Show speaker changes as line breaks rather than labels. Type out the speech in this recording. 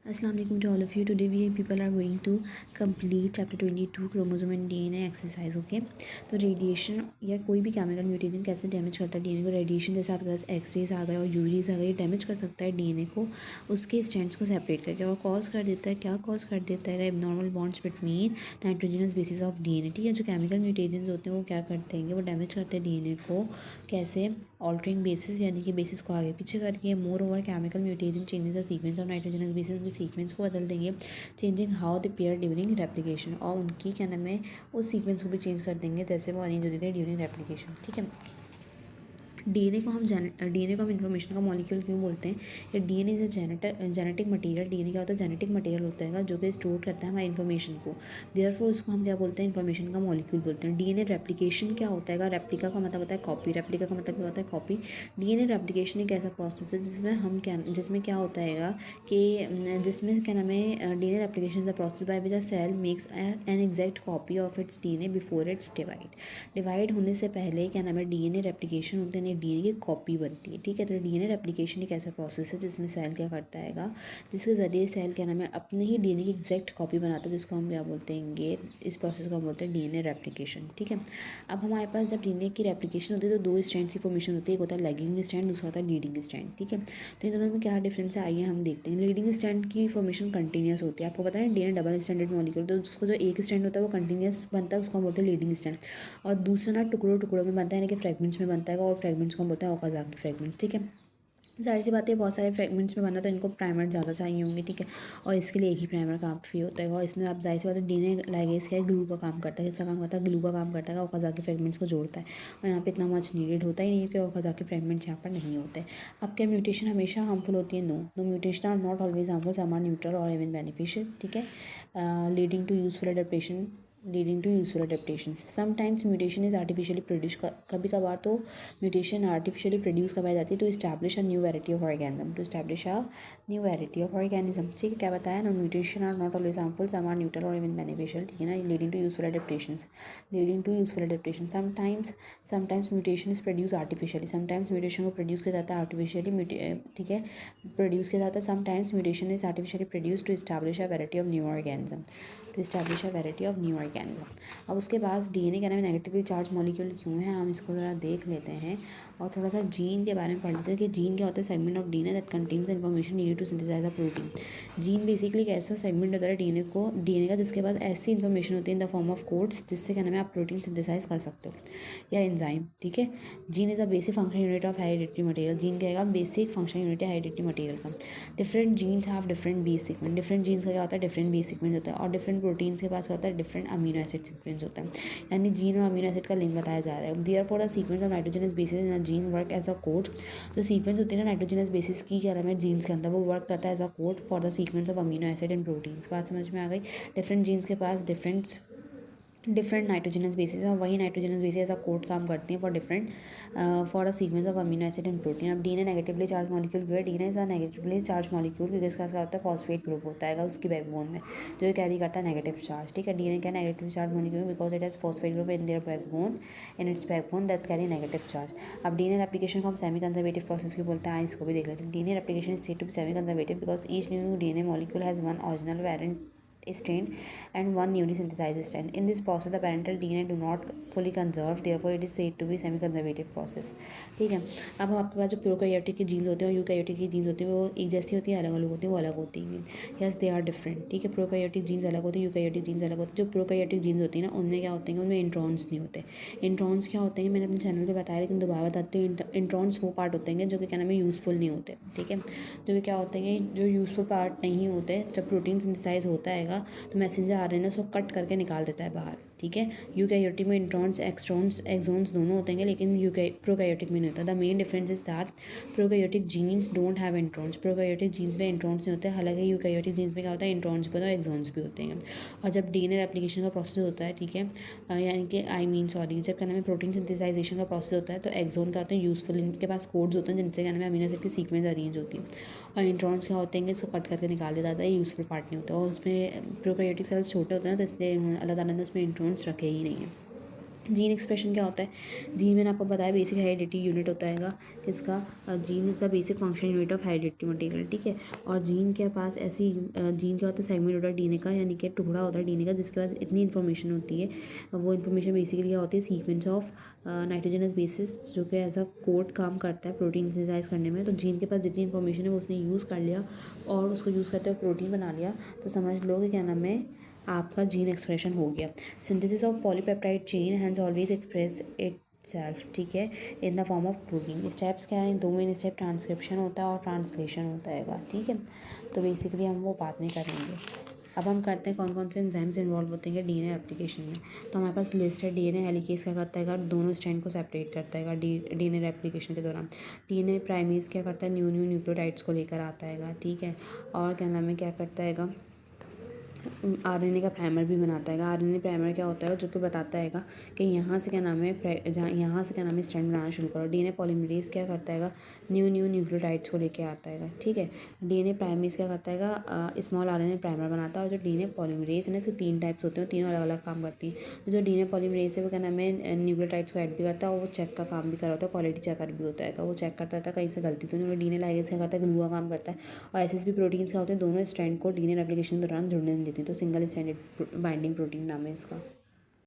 Assalamu alaikum to all of you. Today we people are going to complete chapter 22 chromosome and DNA exercise. Okay, तो radiation या कोई भी chemical mutation कैसे damage करता है DNA को. रेडिएशन जैसे आपके पास एक्सरेज आ गए और यूवीज आ गए, डैमेज कर सकता है डीएनए को, उसके स्ट्रैंड्स को सेपरेट करके, और कॉज कर देता है, क्या कॉज कर देता है, abnormal bonds between nitrogenous bases of DNA. ठीक है, जो केमिकल म्यूटेशंस होते हैं वो क्या करते हैं, वो डैमेज करते हैं डीएनए को. कैसे? ऑल्टरिंग बेसिस, यानी कि बेसिस को आगे पीछे करके. More over chemical mutation changes the sequence of nitrogenous basis, sequence को बदल देंगे. Changing how the pair during replication, और उनकी क्या नाम है उस सीक्वेंस को भी चेंज कर देंगे जैसे वो अरेंज होते थे ड्यूरिंग रेप्लिकेशन. ठीक है, डीएनए को हम इन्फॉर्मेशन का मॉलिक्यूल क्यों बोलते हैं. या DNA is a genetic material. DNA क्या होता है? जेनेटिक मटेरियल होता है जो कि स्टोर करता है हमारी इन्फॉर्मेशन को. देयरफॉर उसको हम क्या बोलते हैं? इन्फॉर्मेशन का मॉलिक्यूल बोलते हैं. डीएनए रेप्लिकेशन क्या होता है? रेप्लिका का मतलब होता है कॉपी. रेप्लिका का मतलब क्या होता है? कॉपी. डीएनए रेप्लिकेशन एक ऐसा प्रोसेस है जिसमें क्या होता है कि जिसमें क्या नाम है DNA replication the process by which a cell makes an exact copy of its DNA before its divide होने से पहले क्या नाम है डीएनए रेप्लिकेशन होते हैं, डीएनए की कॉपी बनती है. ठीक है, तो डीएनए रेप्लिकेशन एक ऐसा प्रोसेस है जिसमें सेल क्या करता है जिसके ज़रिए सेल क्या नाम है अपने ही डीएनए की एग्जैक्ट कॉपी बनाता है, जिसको हम क्या बोलते हैं, इस प्रोसेस को हम बोलते हैं डीएनए रेप्लिकेशन. ठीक है, अब हमारे पास जब डीएनए की रेप्लिकेशन होती है तो दो स्ट्रैंड्स की फॉर्मेशन होती है. एक होता है लैगिंग स्ट्रैंड, दूसरा होता है लीडिंग स्ट्रैंड. ठीक है, तो इन दोनों में क्या डिफरेंस है आइए हम देखते हैं. लीडिंग स्ट्रैंड की फॉर्मेशन कंटिन्यूस होती है. आपको पता है डीएनए डबल स्टैंडर्ड मॉलिक्यूल, तो उसको जो एक स्ट्रैंड होता है वो कंटिन्यूस बनता है, उसको हम बोलते हैं लीडिंग स्ट्रैंड. और दूसरा ना टुकड़ों टुकड़ों में बनता है, यानी कि फ्रेगमेंट्स में बनता है, और फ्रेगमेंट्स को हम बोलते हैं ओकाज़ाकी फ्रेगमेंट्स. ठीक है, जाहिर सी बात है बहुत सारे फ्रेगमेंट्स में बना तो इनको प्राइमर ज़्यादा चाहिए होंगे. ठीक है, और इसके लिए एक ही प्राइमर काफ़ी होता है. और इसमें आप जाहिर सी बात है डीएनए लाइगेज क्या है, ग्लू का काम करता है. किसका काम करता है? ग्लू का काम करता है, ओकाज़ाकी फ्रेगमेंट्स को जोड़ता है. और यहाँ पे इतना मच नीडेड होता ही नहीं है कि ओकाज़ाकी फ्रेगमेंट्स यहाँ पर नहीं होते. अब क्या म्यूटेशन हमेशा हार्मफुल होती है? No, no mutation are not always harmful, some are neutral और इवन बेनिफिशियल. ठीक है, leading to useful adaptation, leading to useful adaptation. Sometimes mutation is artificially produce, कभी कभार तो म्यूटेशन आर्टिफिशियली प्रोड्यूस करवाई जाती है to establish a new variety of organism, to establish a new variety of organism. ठीक है, क्या बताया? No mutation are not always harmful, some are neutral और इवन बेनिफिशियल. ठीक है ना, leading to useful adaptation, leading to useful adaptation. Sometimes mutation is produce artificially, sometimes mutation को produce किया जाता है आर्टिफिशियली. ठीक है, प्रोड्यूस किया जाता है. Sometimes mutation is artificially produce to establish a variety of new organism, to establish a variety of new organism. अब उसके बाद डीएनए क्या नाम है नेगेटिवली चार्ज मॉलिक्यूल क्यों है, हम इसको ज़रा देख लेते हैं. और थोड़ा सा जीन के बारे में पढ़ लेते हैं कि जीन क्या होता है. Segment of DNA that contains the information needed to synthesize a protein. Gene basically एक ऐसा सेगमेंट होता है डीएनए का जिसके पास ऐसी इन्फॉर्मेशन होती है in the form of codes जिससे क्या नाम है आप प्रोटीन सिंथेसाइज कर सकते हो, या एंजाइम. ठीक है, gene is a basic function unit of hereditary material. Gene कहेगा बेसिक फंक्शन यूनिट है हेरिडिटरी मटेरियल का. Different genes have different base sequence. Different genes का क्या होता है? डिफरेंट बेस सीक्वेंस होता है. और डिफरेंट प्रोटीन्स के पास क्या होता है? डिफरेंट अमीनो एसिड सीक्वेंस होता है. यानी जीन और अमीनो एसिड का लिंक बताया जा रहा है. Therefore the sequence of nitrogenous bases in a gene work as a code. जो सीक्वेंस होती है ना नाइट्रोजनस बेसिस की क्या नाम है जीन्स के अंदर, वो वर्क करता है as a code for the sequence of amino acid and proteins. बात समझ में आ गई? डिफरेंट जीन्स के पास डिफरेंट नाइट्रोजनस बेसिस, और वही नाइट्रोजनस बेसिस ऐसा कोड काम करती हैं for a sequence of amino acid and protein. अब डीएनए नेगेटिवली चार्ज मॉलिक्यूल क्यों है? DNA is a negatively charge molecule क्योंकि इसका क्या होता है? फॉस्फेट ग्रुप होता है उसकी बैकबोन में जो कैरी करता है नेगेटिव चार्ज. ठीक है, डीएनए क्या negative charge molecule because it has phosphate group in their backbone, in its backbone that carry negative charge. अब डीएनए रेप्लिकेशन को हम सेमी कंजर्वेटिव प्रोसेस की बोलते हैं. इसको भी देख लेते हैं. DNA replication is said to be semi conservative because each new DNA molecule has one original variant strand and one newly synthesized strand. In this process, the parental DNA do not fully conserve, therefore it is said to be semi-conservative process. ठीक है, अब हम आपके पास जो prokaryotic के jeans होते हैं और यूकैरियोटिक की जीन्स होती है वो एक जैसी होती है, अलग अलग होती है, वो अलग होती है. Yes, they are different. ठीक है, प्रोकैरियोटिक जीन्स अलग होती है, यूकैरियोटिक जीन्स अलग होती है. जो प्रोकैरियोटिक जीन्स होती है ना उनमें क्या होते हैं, उनमें इंट्रॉन्स नहीं होते. इंट्रॉन्स क्या होते हैं मैंने अपने चैनल पर बताया, लेकिन दोबारा बताते हैं. इंट्रॉन्स वो पार्ट होते हैं जो कि क्या नाम है यूज़फुल नहीं होते. ठीक है, जो कि क्या होते हैं जो यूज़फुल पार्ट नहीं होते. जब प्रोटीन सिंथेसाइज होता है तो मैसेंजर आरएनए उसको कट करके निकाल देता है बाहर. ठीक है, यूकैरियोटिक में इंट्रॉन्स एक्सॉन्स दोनों होते हैं, लेकिन प्रोकैरियोटिक में नहीं होता. The main difference is that prokaryotic genes don't have introns. Prokaryotic genes में इंट्रॉन्स नहीं होते, हालांकि यूकैरियोटिक जीन्स में क्या होता है? इंट्रॉन्स भी होता है, एक्सॉन्स भी होते हैं. और जब डीएनए रेप्लिकेशन का प्रोसेस होता है, ठीक है, यानी कि जब क्या नाम है प्रोटीन सिंथेसाइजेशन का प्रोसेस होता है तो एक्सॉन क्या होते हैं? यूजफुल. इनके पास कोड्स होते हैं जिनसे क्या नाम है अमीनो एसिड की सीक्वेंस अरेंज होती है. और इंट्रॉन्स क्या होते हैं? इसको कट करके निकाल दिया जाता है, यूजफुल पार्ट नहीं होता. और उसमें प्रोकैरियोटिक सेल्स छोटे होते हैं तो इसलिए अल्लाह ताला ने उसमें इंट्रॉन्स रखे ही नहीं है. जीन एक्सप्रेशन क्या होता है? जीन मैंने आपको बताया बेसिक हेरिडिटी यूनिट होता है किसका? Gene is the basic function unit of heredity material, ठीक है। और जीन के पास ऐसी जीन क्या होता है? सेगमेंट होता है डीएनए का, यानी कि टुकड़ा होता है डीएनए का जिसके पास इतनी इन्फॉर्मेशन होती है। वो इन्फॉर्मेशन बेसिकली क्या होती है? सीक्वेंस ऑफ नाइट्रोजनस बेसिस, जो कि एज अ कोड काम करता है प्रोटीन सिंथेसाइज करने में। तो जीन के पास जितनी इन्फॉर्मेशन है वो उसने यूज़ कर लिया और उसको यूज़ करते हुए प्रोटीन बना लिया। तो समझ लो कि क्या नाम है, आपका जीन एक्सप्रेशन हो गया। Synthesis of polypeptide chain has always express it self, ठीक है, in the form of protein. Steps क्या है? दो मेन स्टेप, ट्रांसक्रिप्शन होता है और ट्रांसलेशन होता है, ठीक है। तो बेसिकली हम वो बाद में करेंगे। अब हम करते हैं कौन कौन से एंजाइम्स इन्वॉल्व होते हैं डीएनए एप्लीकेशन में। तो हमारे पास लिस्ट है। डीएनए हेलिकेज क्या करता है? दोनों स्ट्रैंड को सेपरेट करता है डीएनए रेप्लिकेशन के दौरान। डीएनए प्राइमेज क्या करता है? न्यू न्यूक्लियोटाइड्स को लेकर आता है, ठीक है। और क्या नाम है, क्या करता है? आरएनए का प्राइमर भी बनाता है। आरएनए प्राइमर क्या होता है? जो कि बताता है कि यहाँ से क्या नाम है, जहाँ यहाँ से क्या नाम है स्ट्रैंड बनाना शुरू करो। डीएनए पॉलीमरेज क्या करता है? न्यू न्यूक्लियोटाइड्स को लेके आता है, ठीक है। डीएनए प्राइमेज क्या करता है? स्मॉल आरएनए प्राइमर बनाता है। और जो डीएनए पॉलीमरेज है ना, इसके 3 टाइप्स होते हैं, तीनों अलग अलग काम करती हैं। तो जो डीएनए पॉलीमरेज है वो क्या नाम है न्यूक्लियोटाइड्स को ऐड भी करता है और वो चेक का काम भी कर रहा होता है, क्वालिटी चेकर भी होता है। वो चेक करता है कहीं से गलती तो नहीं। डीएनए लाइगेज क्या करता है? ग्लू का काम करता है। और एसएसबी प्रोटीन्स क्या होते हैं? दोनों स्ट्रैंड को डीएनए रेप्लिकेशन के दौरान जुड़ने नहीं देती। तो सिंगल स्ट्रैंडेड बाइंडिंग प्रोटीन नाम है इसका।